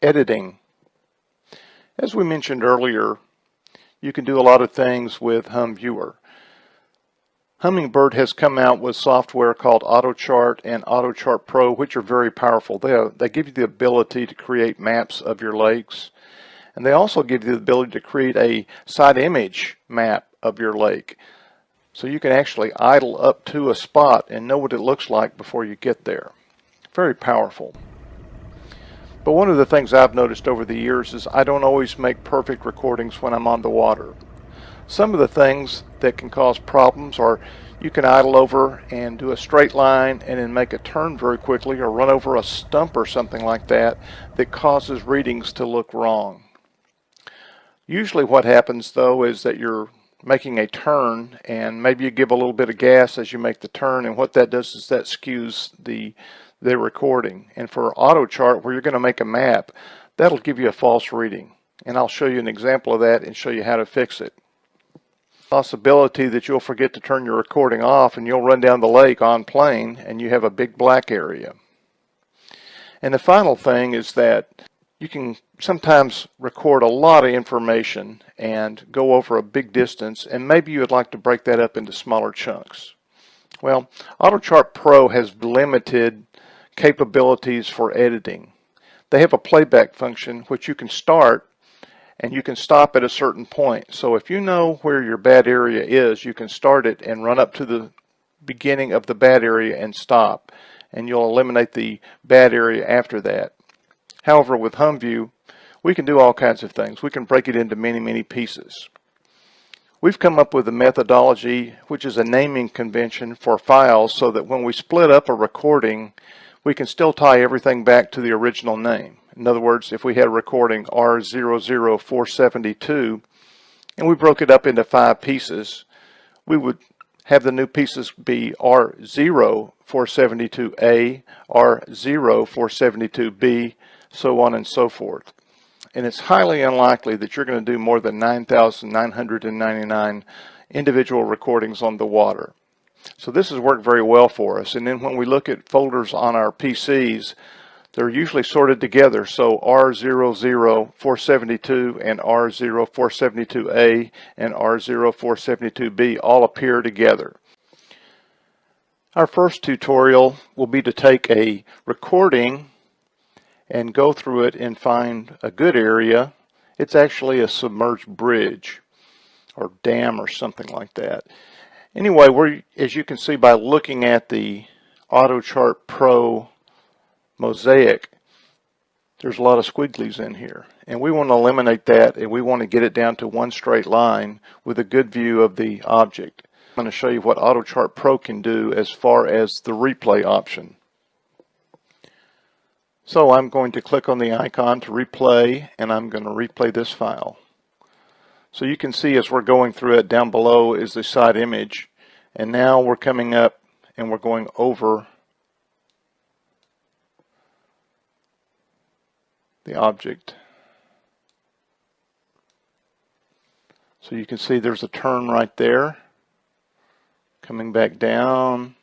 Editing. As we mentioned earlier, you can do a lot of things with HumViewer. Hummingbird has come out with software called AutoChart and AutoChart Pro, which are very powerful. They give you the ability to create maps of your lakes, and they also give you the ability to create a side image map of your lake. So you can actually idle up to a spot and know what it looks like before you get there. Very powerful. But one of the things I've noticed over the years is I don't always make perfect recordings when I'm on the water. Some of the things that can cause problems are you can idle over and do a straight line and then make a turn very quickly, or run over a stump or something like that that causes readings to look wrong. Usually what happens though is that you're making a turn and maybe you give a little bit of gas as you make the turn, and what that does is that skews the recording. And for AutoChart, where you're going to make a map, that'll give you a false reading, and I'll show you an example of that and show you how to fix it. Possibility that you'll forget to turn your recording off and you'll run down the lake on plane and you have a big black area. And the final thing is that you can sometimes record a lot of information and go over a big distance, and maybe you would like to break that up into smaller chunks. Well, AutoChart Pro has limited capabilities for editing. They have a playback function which you can start and you can stop at a certain point. So if you know where your bad area is, you can start it and run up to the beginning of the bad area and stop, and you'll eliminate the bad area after that. However, with HumView, we can do all kinds of things. We can break it into many pieces. We've come up with a methodology which is a naming convention for files, so that when we split up a recording, we can still tie everything back to the original name. In other words, if we had a recording R00472 and we broke it up into 5 pieces, we would have the new pieces be R0472A, R0472B, so on and so forth. And it's highly unlikely that you're going to do more than 9,999 individual recordings on the water. So this has worked very well for us. And then when we look at folders on our PCs, they're usually sorted together. So R00472 and R0472A and R0472B all appear together. Our first tutorial will be to take a recording and go through it and find a good area. It's actually a submerged bridge or dam or something like that. Anyway, as you can see by looking at the AutoChart Pro mosaic, there's a lot of squigglies in here, and we want to eliminate that, and we want to get it down to one straight line with a good view of the object. I'm going to show you what AutoChart Pro can do as far as the replay option. So I'm going to click on the icon to replay, and I'm going to replay this file. So you can see as we're going through it, down below is the side image, and now we're coming up and we're going over the object. So you can see there's a turn right there. Coming back down,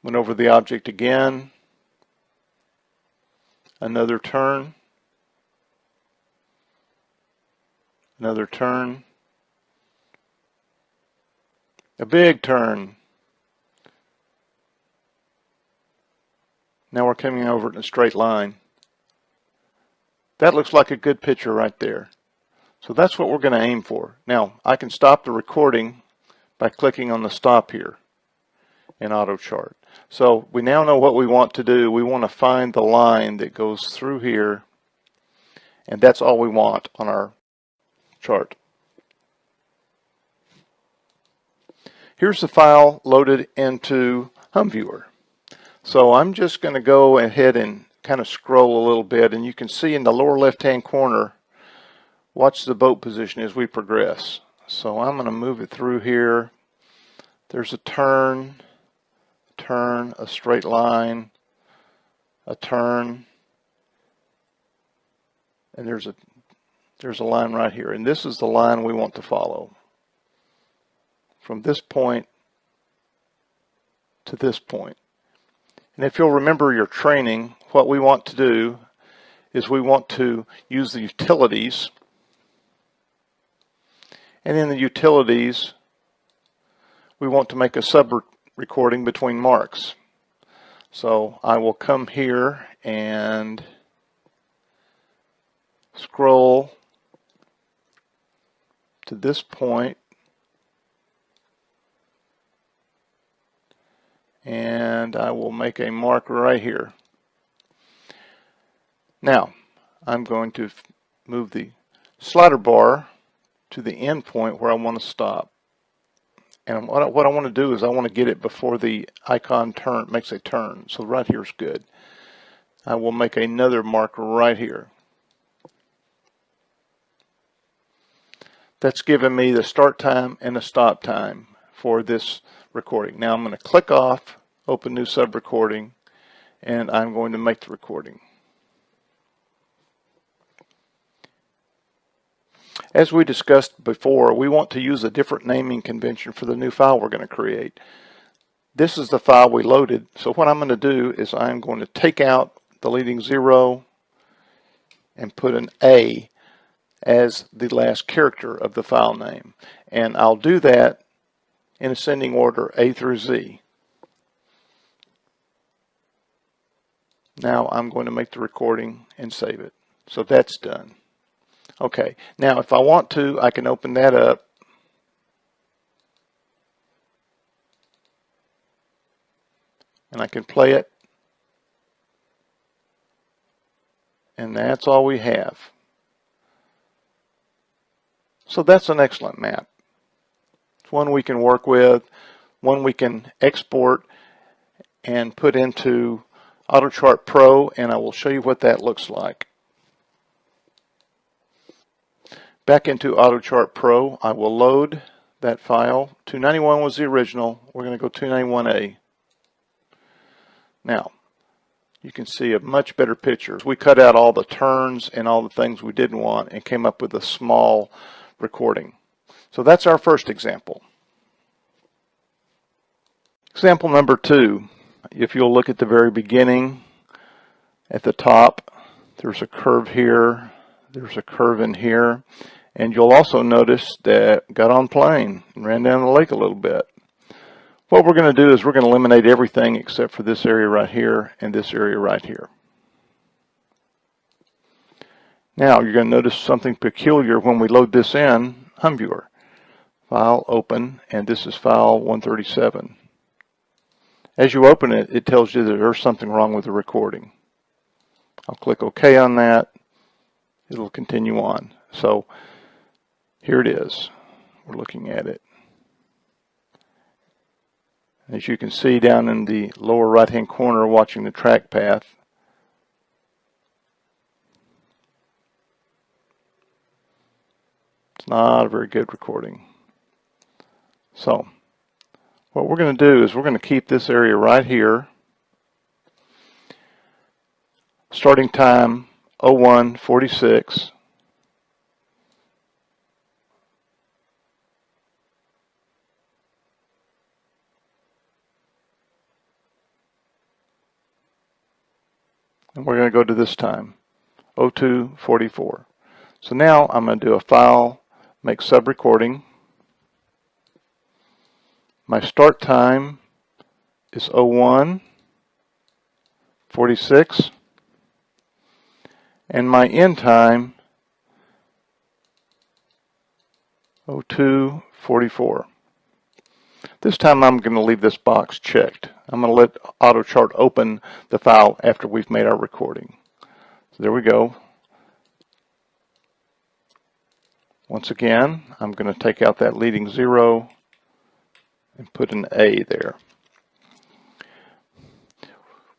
went over the object again, another turn, another turn, a big turn. Now we're coming over in a straight line. That looks like a good picture right there. So that's what we're going to aim for. Now I can stop the recording by clicking on the stop here in AutoChart. So we now know what we want to do. We want to find the line that goes through here, and that's all we want on our chart. Here's the file loaded into HumViewer. So I'm just going to go ahead and kind of scroll a little bit, and you can see in the lower left hand corner, watch the boat position as we progress. So I'm going to move it through here. There's a turn, a straight line, a turn, and there's a line right here, and this is the line we want to follow from this point to this point. And if you'll remember your training, what we want to do is we want to use the utilities, and in the utilities we want to make a sub-recording between marks. So I will come here and scroll to this point, and I will make a mark right here. Now I'm going to move the slider bar to the end point where I want to stop. And what I want to do is I want to get it before the icon makes a turn. So right here is good. I will make another mark right here. That's given me the start time and the stop time for this recording. Now I'm going to click off, open new sub-recording, and I'm going to make the recording. As we discussed before, we want to use a different naming convention for the new file we're going to create. This is the file we loaded, so what I'm going to do is I'm going to take out the leading 0 and put an A as the last character of the file name. And I'll do that in ascending order, A through Z. Now I'm going to make the recording and save it. So that's done. Okay, now if I want to, I can open that up and I can play it, and that's all we have. So that's an excellent map. It's one we can work with, one we can export and put into AutoChart Pro, and I will show you what that looks like. Back into AutoChart Pro, I will load that file. 291 was the original. We're going to go 291A. Now, you can see a much better picture. We cut out all the turns and all the things we didn't want and came up with a small recording. So that's our first example. Example number 2. If you'll look at the very beginning, at the top, there's a curve here. There's a curve in here, and you'll also notice that got on plane and ran down the lake a little bit. What we're going to do is we're going to eliminate everything except for this area right here and this area right here. Now you're going to notice something peculiar when we load this in HumViewer. File, open, and this is file 137. As you open it, it tells you that there's something wrong with the recording. I'll click OK on that. It'll continue on. So here it is. We're looking at it. As you can see down in the lower right hand corner watching the track path, it's not a very good recording. So what we're going to do is we're going to keep this area right here. Starting time 01:46. And we're going to go to this time, 02:44. So now I'm going to do a file, make sub-recording. My start time is 01:46. And my end time, 02:44. This time I'm going to leave this box checked. I'm going to let AutoChart open the file after we've made our recording. So there we go. Once again, I'm going to take out that leading 0 and put an A there.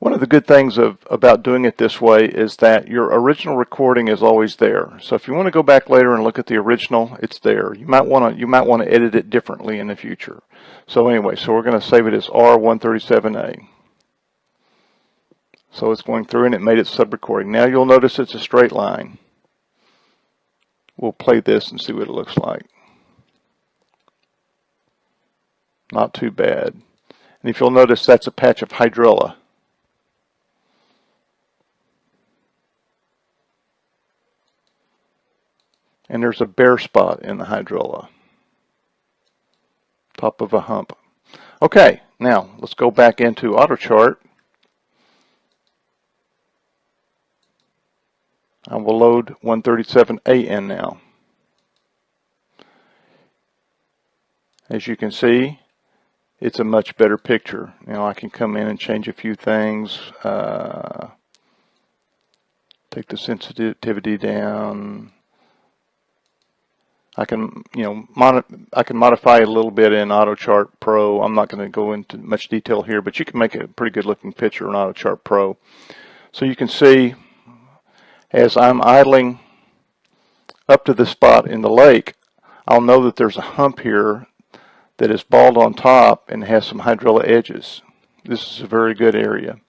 One of the good things about doing it this way is that your original recording is always there. So if you want to go back later and look at the original, it's there. You might want to edit it differently in the future. So anyway, so we're going to save it as R137A. So it's going through and it made it sub-recording. Now you'll notice it's a straight line. We'll play this and see what it looks like. Not too bad. And if you'll notice, that's a patch of hydrilla. And there's a bare spot in the hydrola, top of a hump. Okay, now let's go back into AutoChart. I will load 137A in now. As you can see, it's a much better picture. Now I can come in and change a few things. Take the sensitivity down. I can, I can modify it a little bit in AutoChart Pro. I'm not going to go into much detail here, but you can make a pretty good looking picture in AutoChart Pro. So you can see as I'm idling up to the spot in the lake, I'll know that there's a hump here that is bald on top and has some hydrilla edges. This is a very good area.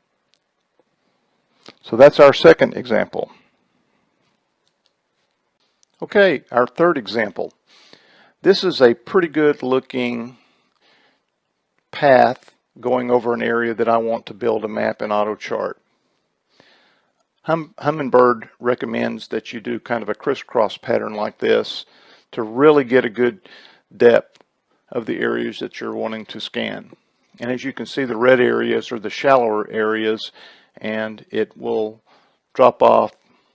So that's our second example. Okay, our third example. This is a pretty good looking path going over an area that I want to build a map in AutoChart. Hummingbird recommends that you do kind of a crisscross pattern like this to really get a good depth of the areas that you're wanting to scan. And as you can see, the red areas are the shallower areas, and it will drop off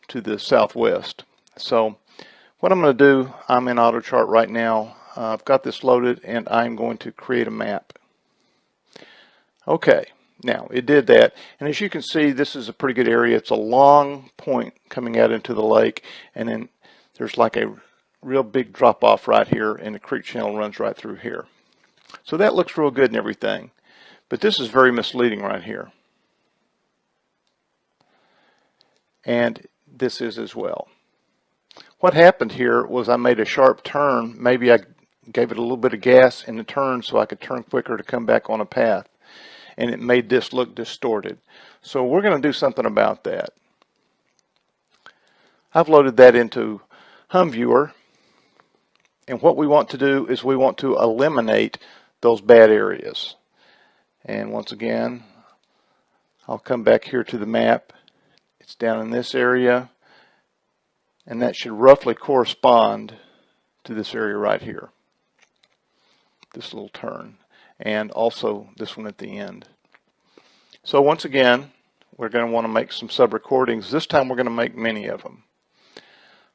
to the southwest. So what I'm going to do, I'm in AutoChart right now. I've got this loaded, and I'm going to create a map. Okay, now it did that, and as you can see, this is a pretty good area. It's a long point coming out into the lake, and then there's like a real big drop off right here, and the creek channel runs right through here. So that looks real good and everything, but this is very misleading right here, and this is as well. What happened here was I made a sharp turn. Maybe I gave it a little bit of gas in the turn so I could turn quicker to come back on a path, and it made this look distorted. So we're going to do something about that. I've loaded that into HumViewer, and what we want to do is we want to eliminate those bad areas. And once again, I'll come back here to the map. It's down in this area, and that should roughly correspond to this area right here, this little turn, and also this one at the end. So once again, we're going to want to make some sub-recordings. This time we're going to make many of them.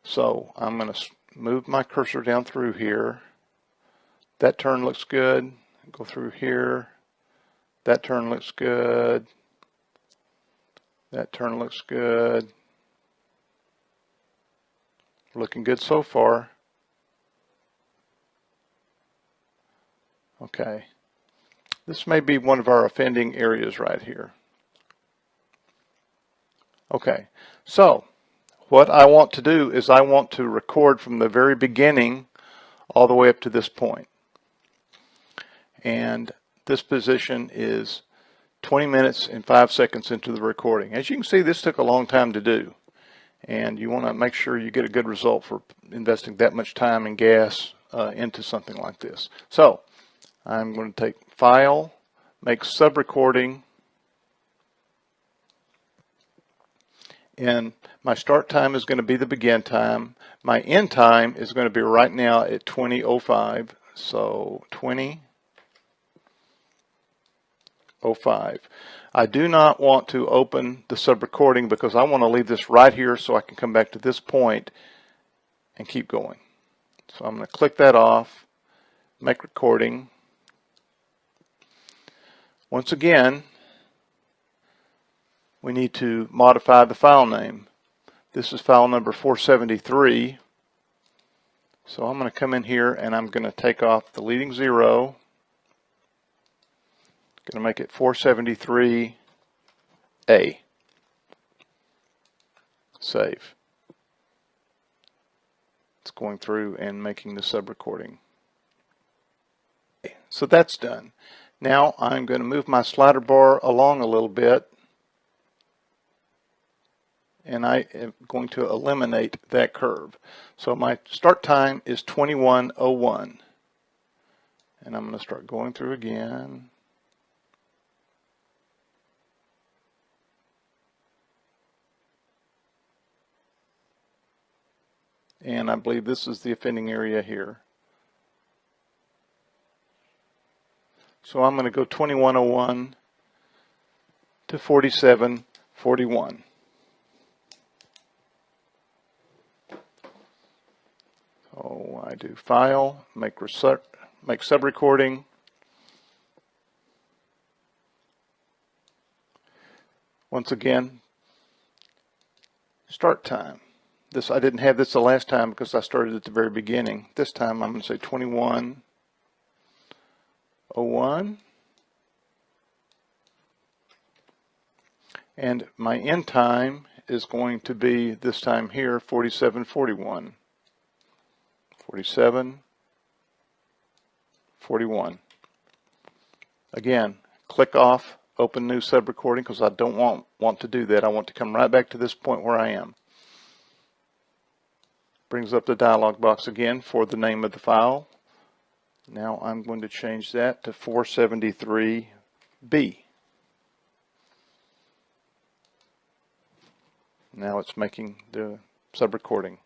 So I'm going to move my cursor down through here. That turn looks good. Go through here. That turn looks good. That turn looks good. Looking good so far. Okay. This may be one of our offending areas right here. Okay. So what I want to do is I want to record from the very beginning all the way up to this point. And this position is 20 minutes and 5 seconds into the recording. As you can see, this took a long time to do. And you want to make sure you get a good result for investing that much time and gas into something like this. So I'm going to take File, make Sub-Recording, and my start time is going to be the begin time. My end time is going to be right now at 20:05. So 20:05. I do not want to open the sub-recording because I want to leave this right here so I can come back to this point and keep going. So I'm going to click that off, make recording. Once again, we need to modify the file name. This is file number 473. So I'm going to come in here and I'm going to take off the leading zero. Going to make it 473A. Save. It's going through and making the sub-recording. So that's done. Now I'm going to move my slider bar along a little bit, and I am going to eliminate that curve. So my start time is 21:01, and I'm going to start going through again. and I believe this is the offending area here. So I'm going to go 2101 to 4741. So I do File, make sub-recording. Once again, start time. I didn't have this the last time because I started at the very beginning. This time I'm going to say 2101. And my end time is going to be, this time here, 4741. 4741. Again, click off, open new sub-recording, because I don't want to do that. I want to come right back to this point where I am. Brings up the dialog box again for the name of the file. Now I'm going to change that to 473B. Now it's making the sub-recording.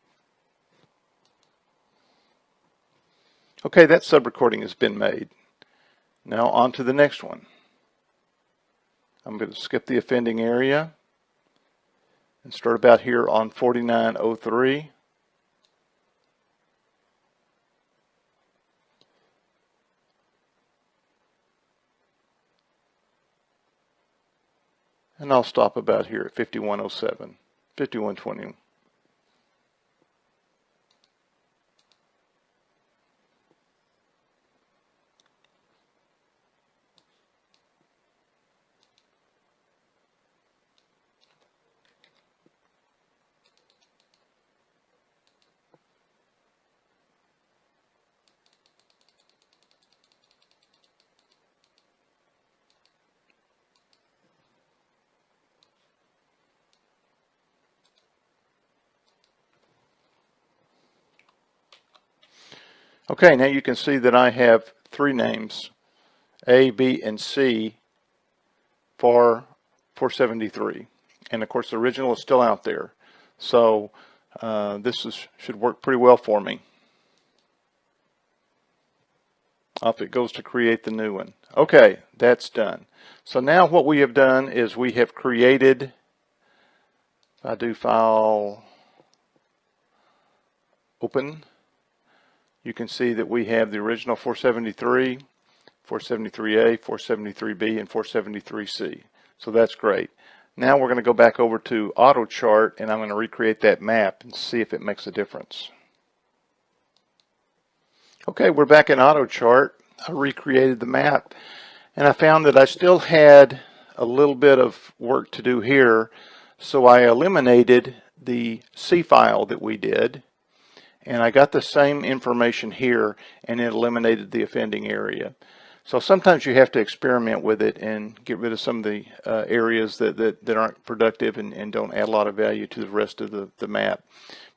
Okay, that sub-recording has been made. Now on to the next one. I'm going to skip the offending area and start about here on 4903. And I'll stop about here at 5107, 5120. Okay, now you can see that I have three names, A, B, and C, for 473. And of course the original is still out there. So should work pretty well for me. Off it goes to create the new one. Okay, that's done. So now what we have done is we have created, if I do File, Open, you can see that we have the original 473, 473A, 473B, and 473C. So that's great. Now we're going to go back over to AutoChart, and I'm going to recreate that map and see if it makes a difference. Okay, we're back in AutoChart. I recreated the map, and I found that I still had a little bit of work to do here, so I eliminated the C file that we did. And I got the same information here, and it eliminated the offending area. So sometimes you have to experiment with it and get rid of some of the areas that aren't productive and don't add a lot of value to the rest of the map.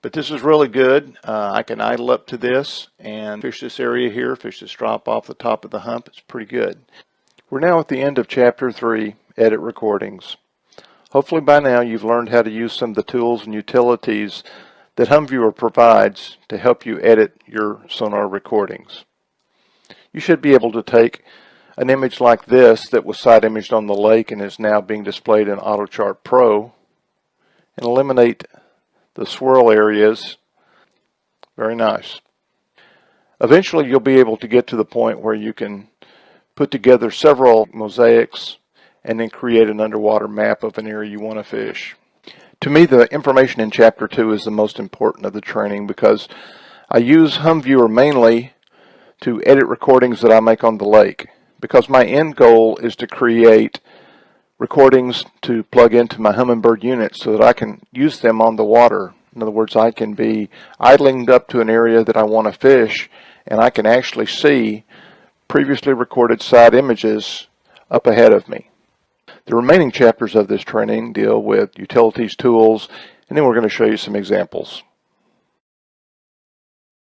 But this is really good. I can idle up to this and fish this area here, fish this drop off the top of the hump. It's pretty good. We're now at the end of Chapter 3, Edit Recordings. Hopefully by now you've learned how to use some of the tools and utilities that HumViewer provides to help you edit your sonar recordings. You should be able to take an image like this that was side imaged on the lake and is now being displayed in AutoChart Pro and eliminate the swirl areas. Very nice. Eventually you'll be able to get to the point where you can put together several mosaics and then create an underwater map of an area you want to fish. To me, the information in Chapter 2 is the most important of the training because I use HumViewer mainly to edit recordings that I make on the lake, because my end goal is to create recordings to plug into my Humminbird unit so that I can use them on the water. In other words, I can be idling up to an area that I want to fish, and I can actually see previously recorded side images up ahead of me. The remaining chapters of this training deal with utilities, tools, and then we're going to show you some examples.